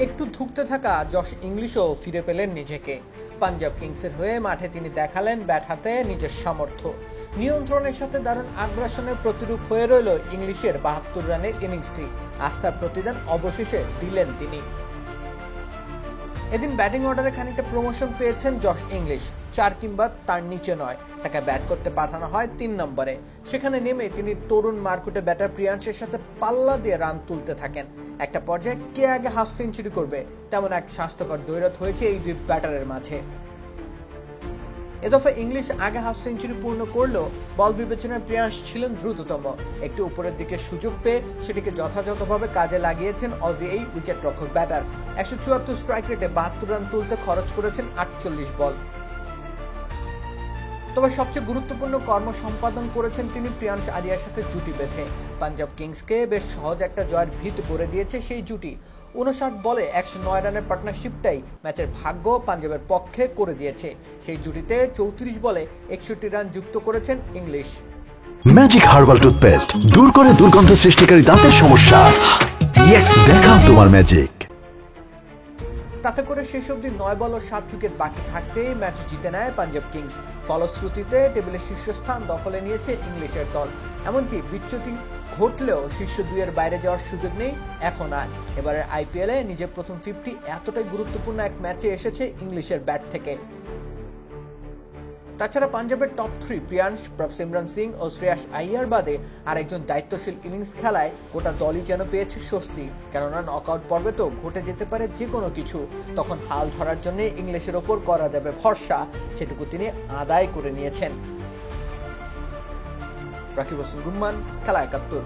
একটু ধুঁকতে থাকা জশ ইংলিশও ফিরে পেলেন নিজেকে। পাঞ্জাব কিংসের হয়ে মাঠে তিনি দেখালেন ব্যাট হাতে নিজের সামর্থ্য। নিয়ন্ত্রণের সাথে দারুণ আগ্রাসনের প্রতিরূপ হয়ে রইল ইংলিশের ৭২ রানের ইনিংসটি। আস্থার প্রতিদান অবশেষে দিলেন তিনি। এদিন ব্যাটিং অর্ডারে খানিকটা প্রমোশন পেয়েছেন জশ ইংলিশ। ৪ কিংবা তার নিচে নয়, তাকে ব্যাট করতে পাঠানো হয় ৩ নম্বরে। সেখানে নেমে তিনি তরুণ মারকুটে ব্যাটার প্রিয়াংশের সাথে পাল্লা দিয়ে রান তুলতে থাকেন। একটা পর্যায়ে কে আগে হাফ সেঞ্চুরি করবে তেমন এক স্বাস্থ্যকর দ্বৈরথ হয়েছে এই দুই ব্যাটারের মাঝে। এ দফা ইংলিশ আগে হাফ সেঞ্চুরি পূর্ণ করলেও বল বিবেচনায় প্রিয়াংশ ছিলেন দ্রুততম। একটু উপরের দিকে সুযোগ পেয়ে সেটিকে যথাযথভাবে কাজে লাগিয়েছেন অজি এই উইকেট রক্ষক ব্যাটার। ১৭৪ স্ট্রাইক রেটে ৭২ রান তুলতে খরচ করেছেন ৪৮ বল। তবে সবচেয়ে গুরুত্বপূর্ণ কর্ম সম্পাদন করেছেন তিনি প্রিয়াংশ আরিয়ার সাথে জুটি বেঁধে। পাঞ্জাব কিংসকে বেশ সহজ একটা জয়ের ভিত গড়ে দিয়েছে সেই জুটি। ৫৯ বলে ১০৯ রানের পার্টনারশিপটাই ম্যাচের ভাগ্য পাঞ্জাবের পক্ষে করে দিয়েছে। সেই জুটিতে ৩৪ বলে ৬১ রান যুক্ত করেছেন ইংলিশ। ম্যাজিক হার্বাল টুথপেস্ট দূর করে দুর্গন্ধ সৃষ্টিকারী দাঁতের সমস্যা। ইয়েস, দেখাও তোমার ম্যাজিক। তাতে করে শেষ অবধি ৯ বল ও ৭ উইকেট বাকি থাকতেই ম্যাচ জিতে নেয় পাঞ্জাব কিংস। ফলশ্রুতিতে টেবিলের শীর্ষস্থান দখলে নিয়েছে ইংলিশের দল। এমনকি বিচ্যুতি ঘটলেও শীর্ষ ২ এর বাইরে যাওয়ার সুযোগ নেই এখন আর। এবারের আইপিএলে নিজের প্রথম 50 এতটাই গুরুত্বপূর্ণ এক ম্যাচে এসেছে ইংলিশের ব্যাট থেকে। তাছাড়া পাঞ্জাবের টপ 3 প্রিয়াংশ, প্রভসিমরন সিং ও শ্রেয়াস আইয়ার বাদে আরেকজন দায়িত্বশীল ইনিংস খেলায় গোটা দলই যেন পেয়েছে স্বস্তি। কেননা নকআউট পর্বে তো ঘটে যেতে পারে যে কোনো কিছু, তখন হাল ধরার জন্য ইংলিশের ওপর করা যাবে ভরসা, সেটুকু তিনি আদায় করে নিয়েছেন। রাকিব হোসেন গুম্মান, খেলা ৭১।